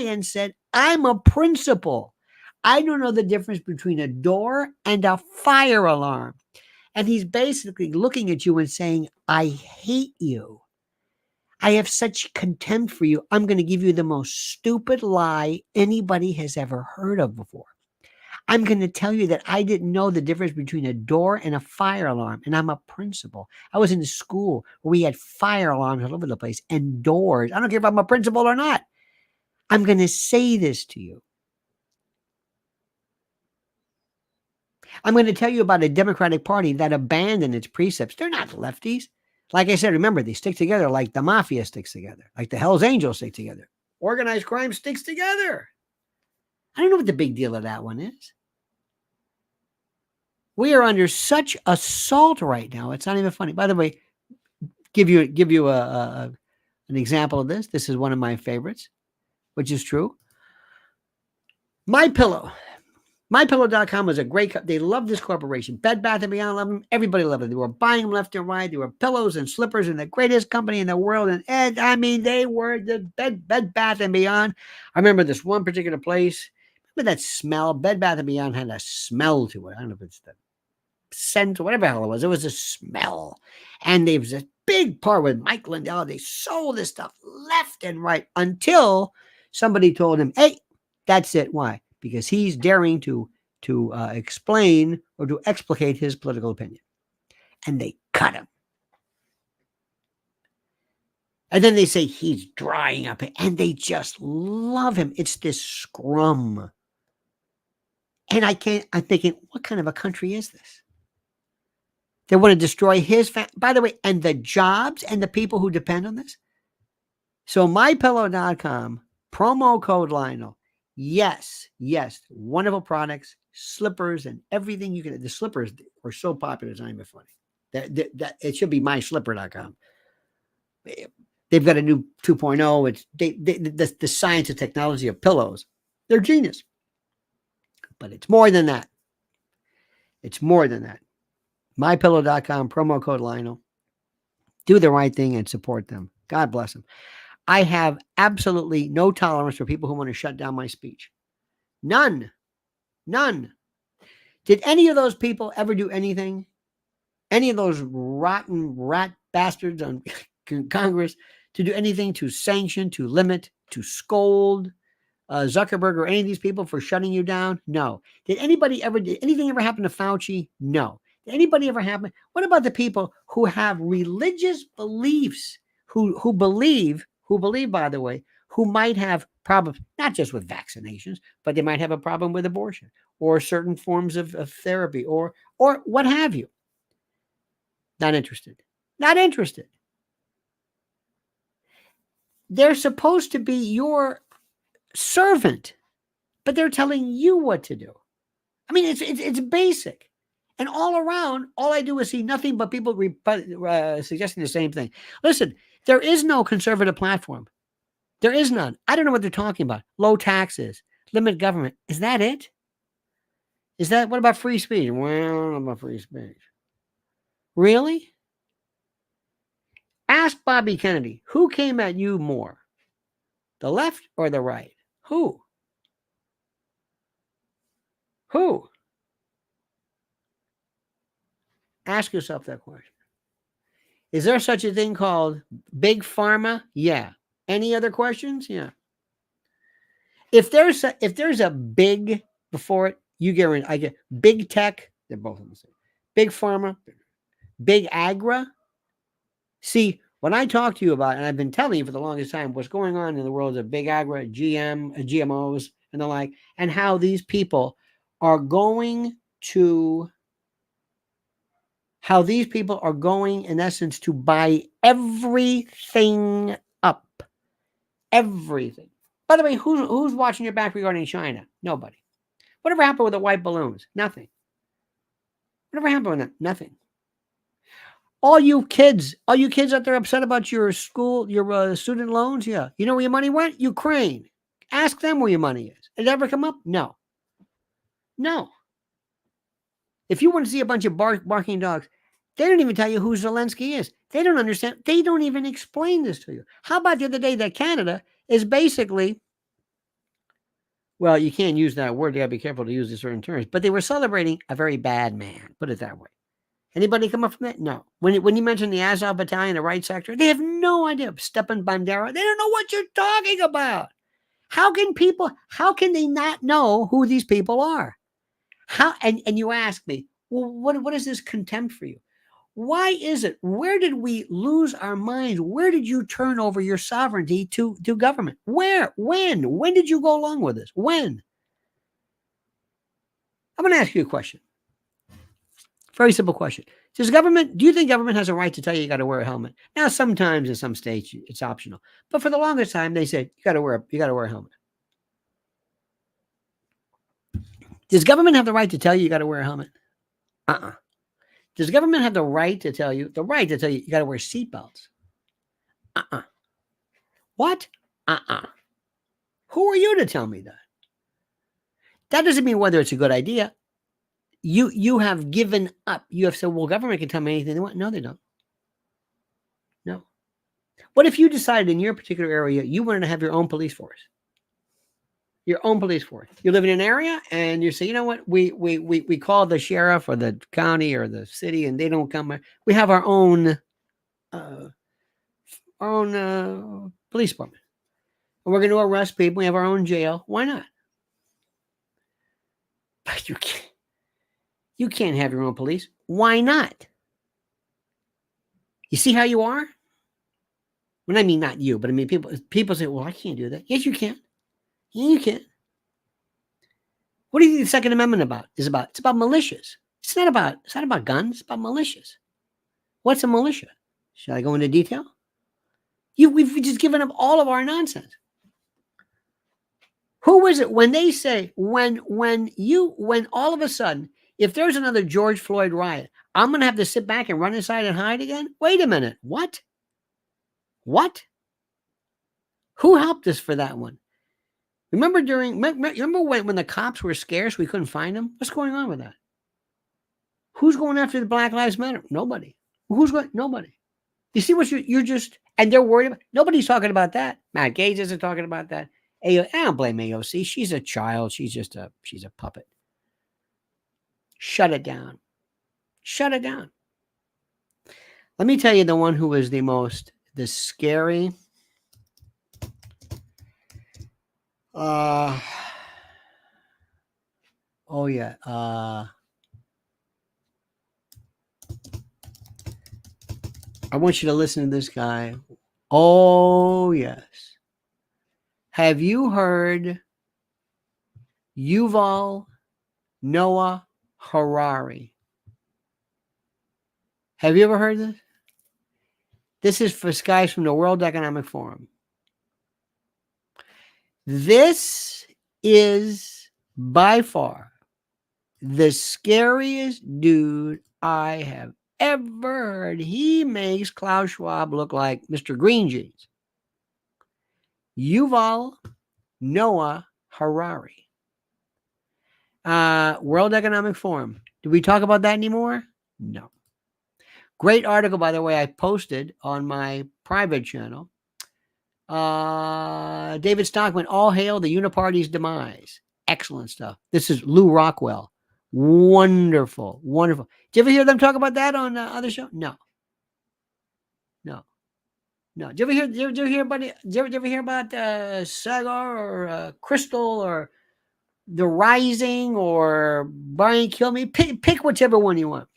and said, I'm a principal. I don't know the difference between a door and a fire alarm. And he's basically looking at you and saying, I hate you. I have such contempt for you. I'm going to give you the most stupid lie anybody has ever heard of before. I'm going to tell you that I didn't know the difference between a door and a fire alarm, and I'm a principal. I was in a school where we had fire alarms all over the place and doors. I don't care if I'm a principal or not. I'm going to say this to you. I'm going to tell you about a Democratic Party that abandoned its precepts. They're not lefties. Like I said, remember, they stick together like the mafia sticks together, like the Hells Angels stick together. Organized crime sticks together. I don't know what the big deal of that one is. We are under such assault right now. It's not even funny. By the way, give you an example of this. This is one of my favorites, which is true. MyPillow.com was a great. They loved this corporation. Bed Bath & Beyond loved them. Everybody loved it. They were buying them left and right. They were pillows and slippers and the greatest company in the world. And they were the Bed Bath & Beyond. I remember this one particular place. Remember that smell? Bed Bath & Beyond had a smell to it. I don't know if it's the scent or whatever the hell it was. It was a smell. And there was a big part with Mike Lindell. They sold this stuff left and right until somebody told him, hey, that's it. Why? Because he's daring to explain or to explicate his political opinion. And they cut him. And then they say he's drying up. And they just love him. It's this scrum. And I'm thinking, what kind of a country is this? They want to destroy his family. By the way, and the jobs and the people who depend on this. So MyPillow.com, promo code Lionel. Yes, wonderful products, slippers, and everything you can. The slippers are so popular, it's not even funny. That it should be myslipper.com. They've got a new 2.0. It's the science and technology of pillows. They're genius. But it's more than that. MyPillow.com, promo code Lionel. Do the right thing and support them. God bless them. I have absolutely no tolerance for people who want to shut down my speech. None. Did any of those people ever do anything? Any of those rotten rat bastards on Congress to do anything to sanction, to limit, to scold Zuckerberg or any of these people for shutting you down? No. Did anything ever happen to Fauci? No. Did anybody ever happen? What about the people who have religious beliefs, who believe, by the way, who might have problems, not just with vaccinations, but they might have a problem with abortion or certain forms of therapy or what have you? Not interested. Not interested. They're supposed to be your servant, but they're telling you what to do. I mean, it's basic. And all around, all I do is see nothing but people suggesting the same thing. Listen, there is no conservative platform. There is none. I don't know what they're talking about. Low taxes, limit government. Is that it? Is that, what about free speech? Well, what about free speech? Really? Ask Bobby Kennedy, who came at you more? The left or the right? Who? Who? Ask yourself that question. Is there such a thing called big pharma? Yeah. Any other questions? Yeah. If there's a big before it, you guarantee I get big tech. They're both the same. Big pharma, big agra. See, when I talk to you about, and I've been telling you for the longest time, what's going on in the world of big agra, GMOs, and the like, and how these people are going to, in essence, to buy everything up. Everything. By the way, who's watching your back regarding China? Nobody. Whatever happened with the white balloons? Nothing. Whatever happened with that? Nothing. All you kids out there upset about your school, your student loans? Yeah. You know where your money went? Ukraine. Ask them where your money is. Did it ever come up? No. No. If you want to see a bunch of barking dogs, they don't even tell you who Zelensky is. They don't understand. They don't even explain this to you. How about the other day that Canada is basically, well, you can't use that word. You got to be careful to use the certain terms. But they were celebrating a very bad man. Put it that way. Anybody come up from that? No. When you mention the Azov Battalion, the right sector, they have no idea. Stepan Bandera, they don't know what you're talking about. How can they not know who these people are? How? And you ask me, well, what is this contempt for you? Why is it? Where did we lose our minds? Where did you turn over your sovereignty to government? Where? When? When did you go along with this? When? I'm going to ask you a question. Very simple question. Do you think government has a right to tell you got to wear a helmet? Now, sometimes in some states it's optional, but for the longest time they said you got to wear a helmet. Does government have the right to tell you got to wear a helmet? Does government have the right to tell you you got to wear seatbelts? What? Who are you to tell me that? That doesn't mean whether it's a good idea. You have given up. You have said, well, government can tell me anything they want. No, they don't. No. What if you decided in your particular area you wanted to have your own police force? Your own police force. You live in an area and you say, you know what? We call the sheriff or the county or the city and they don't come. We have our own police department. And we're going to arrest people. We have our own jail. Why not? But you can't have your own police. Why not? You see how you are? Well, I mean, not you, but I mean, people say, well, I can't do that. Yes, you can. Yeah, you can. What do you think the Second Amendment is about? It's about militias. It's not about guns. It's about militias. What's a militia? Shall I go into detail? We've just given up all of our nonsense. Who is it when they say, when all of a sudden, if there's another George Floyd riot, I'm going to have to sit back and run inside and hide again? Wait a minute. What? Who helped us for that one? Remember when the cops were scarce, we couldn't find them? What's going on with that? Who's going after the Black Lives Matter? Nobody. Nobody. You see what you're just, and they're worried about? Nobody's talking about that. Matt Gaetz isn't talking about that. I don't blame AOC. She's a child. She's a puppet. Shut it down. Shut it down. Let me tell you the one who was the scary. Oh yeah. I want you to listen to this guy. Oh, yes. Have you heard Yuval Noah Harari? Have you ever heard this? This is for guys from the World Economic Forum. This is by far the scariest dude I have ever heard. He makes Klaus Schwab look like Mr. Green Jeans. Yuval Noah Harari. World Economic Forum. Do we talk about that anymore? No. Great article, by the way, I posted on my private channel. David Stockman, all hail the Uniparty's demise. Excellent stuff. This is Lou Rockwell. Wonderful, wonderful. Did you ever hear them talk about that on other show? No. Did you ever hear about Sagar or Crystal or The Rising or Brian Kilmeade? Pick whichever one you want.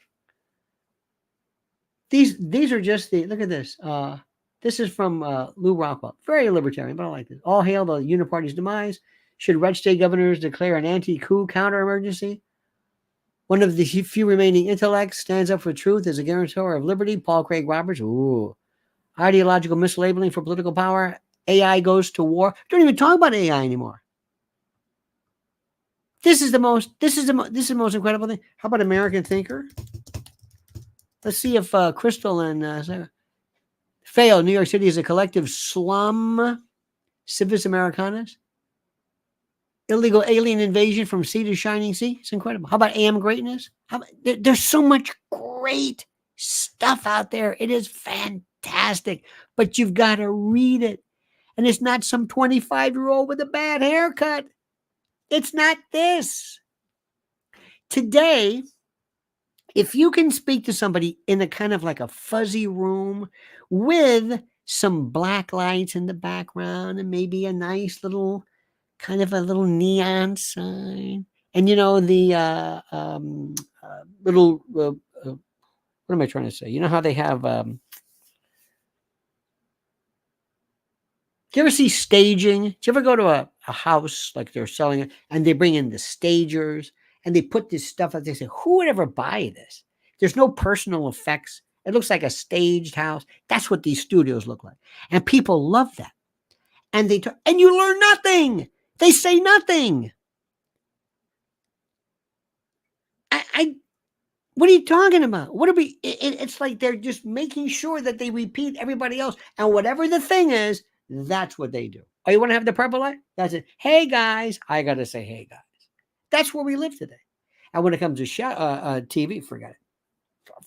These are just look at this. This is from Lou Rockwell. Very libertarian, but I like this. All hail the Uniparty's demise. Should red state governors declare an anti-coup counter emergency? One of the few remaining intellects stands up for truth as a guarantor of liberty. Paul Craig Roberts. Ooh. Ideological mislabeling for political power. AI goes to war. Don't even talk about AI anymore. This is the most incredible thing. How about American Thinker? Let's see if Crystal and fail. New York City is a collective slum. Civis Americanus. Illegal alien invasion from sea to shining sea. It's incredible. How about AM greatness? There's so much great stuff out there. It is fantastic, but you've got to read it. And it's not some 25-year-old with a bad haircut. It's not this. Today, if you can speak to somebody in a kind of like a fuzzy room with some black lights in the background and maybe a nice little kind of a little neon sign, and the little what am I trying to say? You know how they have do you ever see staging? Do you ever go to a house like they're selling it and they bring in the stagers and they put this stuff up? They say, who would ever buy this? There's no personal effects. It looks like a staged house. That's what these studios look like. And people love that. And and you learn nothing. They say nothing. What are you talking about? It's like they're just making sure that they repeat everybody else. And whatever the thing is, that's what they do. Oh, you want to have the purple light? That's it. Hey, guys. I got to say, hey, guys. That's where we live today. And when it comes to TV, forget it.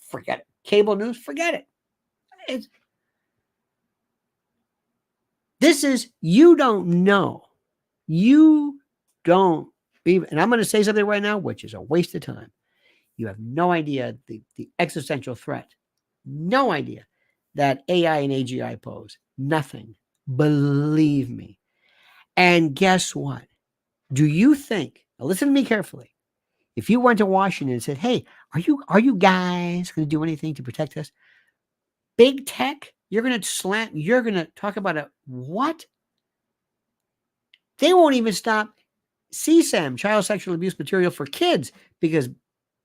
Forget it. Cable news, forget it. You don't know. You don't even, and I'm going to say something right now, which is a waste of time. You have no idea the existential threat. No idea that AI and AGI pose. Nothing. Believe me. And guess what? Do you think, now listen to me carefully, if you went to Washington and said, hey, are you guys going to do anything to protect us? Big tech, you're going to talk about what? They won't even stop CSAM, child sexual abuse material for kids, because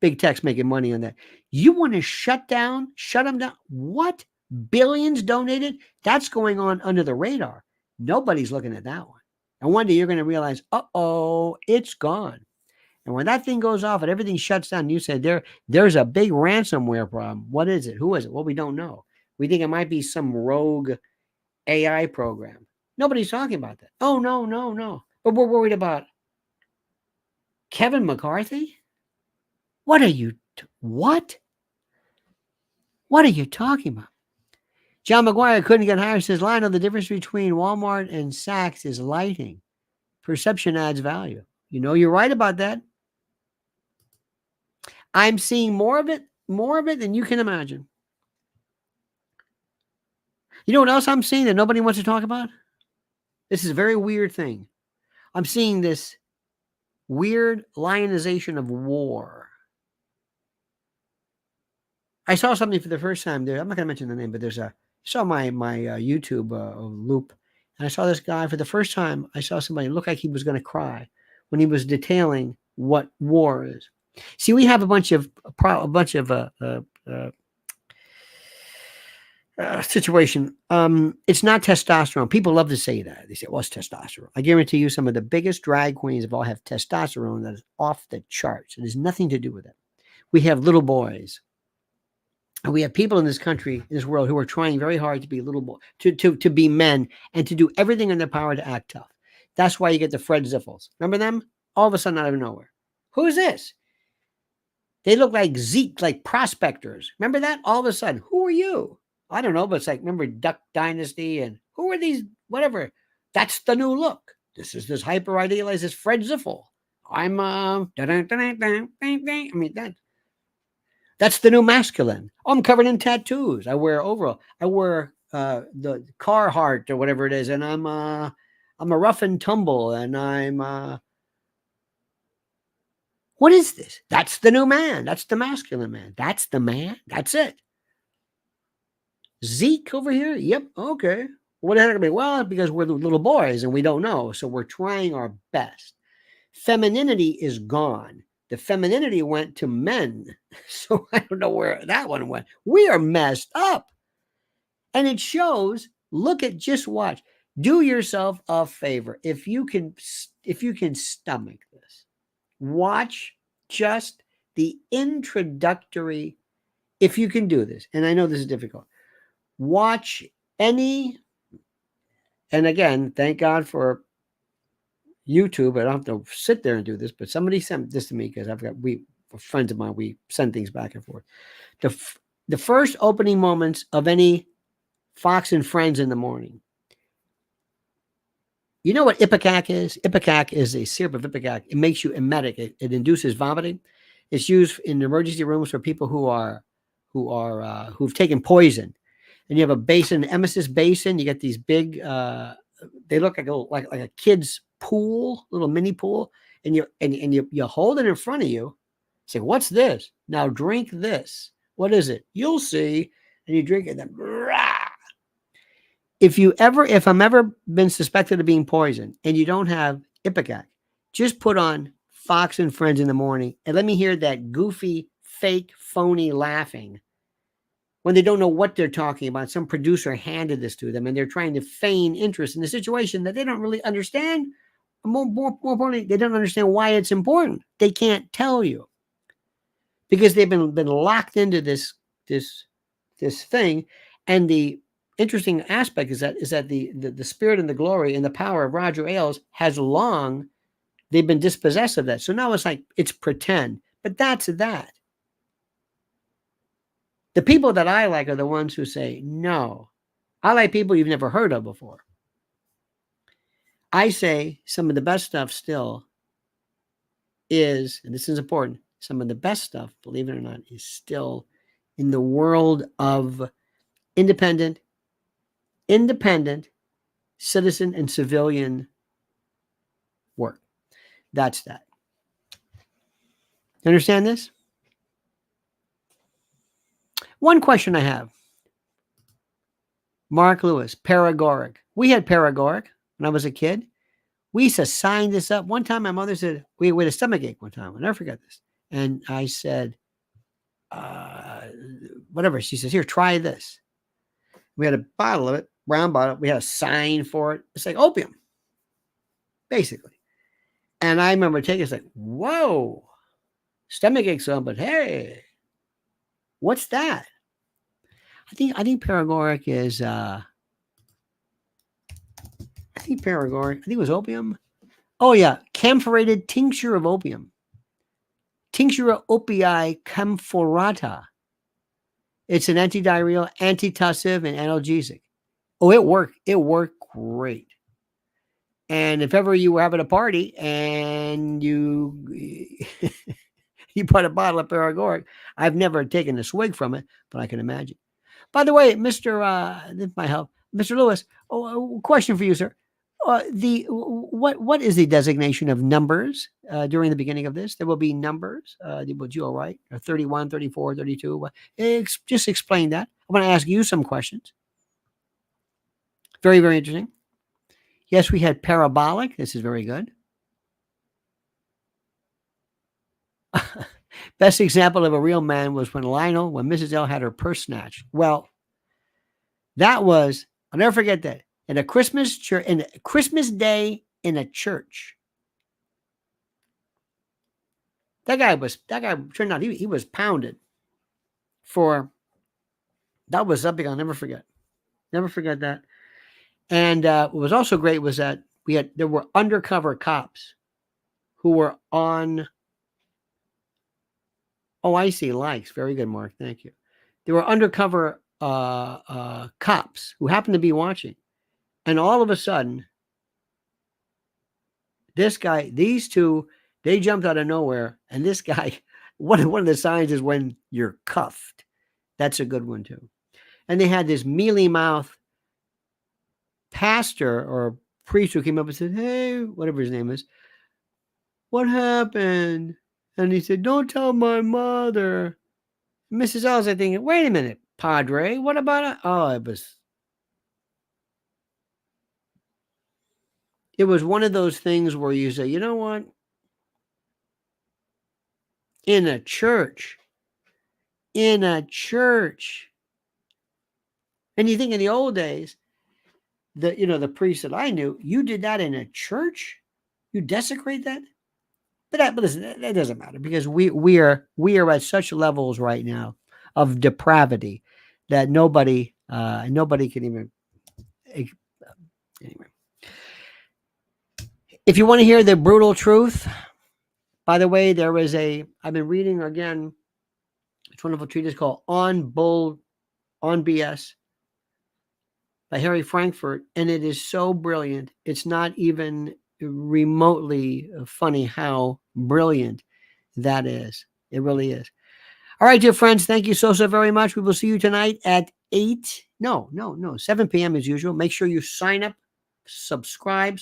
big tech's making money on that. You want to shut them down? What? Billions donated? That's going on under the radar. Nobody's looking at that one. And one day you're going to realize, it's gone. And when that thing goes off and everything shuts down, you said there's a big ransomware problem. What is it? Who is it? Well, we don't know. We think it might be some rogue AI program. Nobody's talking about that. Oh, no. But we're worried about Kevin McCarthy? What are you talking about? John McGuire couldn't get higher, says, Lionel, the difference between Walmart and Saks is lighting. Perception adds value. You're right about that. I'm seeing more of it than you can imagine. You know what else I'm seeing that nobody wants to talk about? This is a very weird thing. I'm seeing this weird lionization of war. I saw something for the first time there. I'm not going to mention the name, but I saw my YouTube loop, and I saw this guy for the first time. I saw somebody look like he was going to cry when he was detailing what war is. See, we have a bunch of situation. It's not testosterone. People love to say that. They say, well, it's testosterone. I guarantee you some of the biggest drag queens of all have testosterone that is off the charts. It has nothing to do with it. We have little boys. And we have people in this country, in this world, who are trying very hard to be little boys, to be men, and to do everything in their power to act tough. That's why you get the Fred Ziffels. Remember them? All of a sudden, out of nowhere. Who's this? They look like Zeke, like prospectors. Remember that? All of a sudden, who are you? I don't know, but it's like, remember Duck Dynasty, and who are these? Whatever. That's the new look. This is this hyper idealized, this Fred Ziffel. I'm I mean, that's the new masculine. Oh, I'm covered in tattoos. I wear overall. I wear the Carhartt or whatever it is, and I'm a rough and tumble, and I'm what is this? That's the new man. That's the masculine man. That's the man. That's it. Zeke over here? Yep. Okay. What the heck? Well, because we're little boys and we don't know, so we're trying our best. Femininity is gone. The femininity went to men. So I don't know where that one went. We are messed up. And it shows, look at, just watch. Do yourself a favor. If you can stomach this, watch just the introductory, if you can do this. And I know this is difficult. Watch any, and again, thank God for YouTube. I don't have to sit there and do this, but somebody sent this to me because friends of mine, we send things back and forth. The first opening moments of any Fox and Friends in the morning. You know what Ipecac is? Ipecac is a syrup of Ipecac. It makes you emetic. It induces vomiting. It's used in emergency rooms for people who've taken poison. And you have a basin, emesis basin. You get these big, they look like a kid's pool, little mini pool, and you hold it in front of you. Say, what's this? Now drink this. What is it? You'll see. And you drink it, then rah! If I'm ever been suspected of being poisoned and you don't have Ipecac, just put on Fox and Friends in the morning and let me hear that goofy, fake, phony laughing when they don't know what they're talking about. Some producer handed this to them and they're trying to feign interest in the situation that they don't really understand. More importantly, they don't understand why it's important. They can't tell you because they've been locked into this thing. And the interesting aspect is that the spirit and the glory and the power of Roger Ailes they've been dispossessed of that. So now it's like, it's pretend, but that's that. The people that I like are the ones who say, no, I like people you've never heard of before. I say some of the best stuff still is, and this is important, some of the best stuff, believe it or not, is still in the world of independent citizen and civilian work. That's that. Understand this? One question I have. Mark Lewis, Paragord. We had Paragord when I was a kid. We used to sign this up. One time my mother said, we had a stomachache one time. I'll never forget this. And I said, whatever. She says, here, try this. We had a bottle of it, brown bottle. We had a sign for it. It's like opium, basically. And I remember taking it, it's like, whoa, stomachache's on, but hey, what's that? I think Paragord is, I think it was opium. Oh yeah, camphorated tincture of opium. Tinctura opii camphorata. It's an antidiarrheal, antitussive, and analgesic. Oh, it worked. It worked great. And if ever you were having a party and you put a bottle of Paragord, I've never taken a swig from it, but I can imagine. By the way, this might help. Mr. Lewis, question for you, sir. What is the designation of numbers during the beginning of this? There will be numbers. Would you all right? 31, 34, 32. Just explain that. I want to ask you some questions. Very, very interesting. Yes, we had parabolic. This is very good. Best example of a real man was when Mrs. L had her purse snatched. Well, that was, I'll never forget that. In a Christmas day in a church. That guy turned out he was pounded for, that was something I'll never forget. Never forget that. And what was also great was that there were undercover cops who were on. Oh, I see. Likes. Very good, Mark. Thank you. There were undercover cops who happened to be watching. And all of a sudden, these two, they jumped out of nowhere. And this guy, one of the signs is when you're cuffed. That's a good one, too. And they had this mealy mouth pastor or priest who came up and said, "Hey," whatever his name is, "what happened?" And he said, "Don't tell my mother." Mrs. L's, I think, "Wait a minute, Padre, what about it?" Oh, it was one of those things where you say, you know what? In a church. And you think in the old days, the priest that I knew, you did that in a church? You desecrate that? But listen, that doesn't matter because we are at such levels right now of depravity that nobody can even. Anyway, if you want to hear the brutal truth, by the way, I've been reading again. It's a wonderful treatise called On BS by Harry Frankfurt, and it is so brilliant. It's not even remotely funny how brilliant that is. It really is. All right, dear friends, thank you so very much. We will see you tonight at 7 p.m. as usual. Make sure you sign up, subscribe.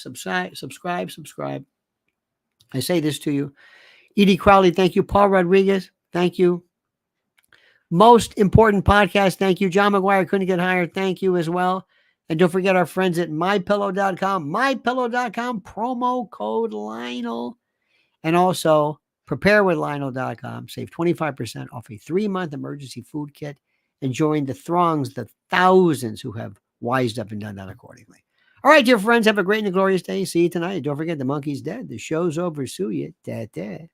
I say this to you. Edie Crowley, thank you. Paul Rodriguez, thank you. Most important podcast, thank you. John McGuire, couldn't get hired, thank you as well. And don't forget our friends at mypillow.com, promo code Lionel. And also preparewithlionel.com. Save 25% off a 3-month emergency food kit and join the the thousands who have wised up and done that accordingly. All right, dear friends, have a great and glorious day. See you tonight. Don't forget the monkey's dead. The show's over. Sue you. Da-da.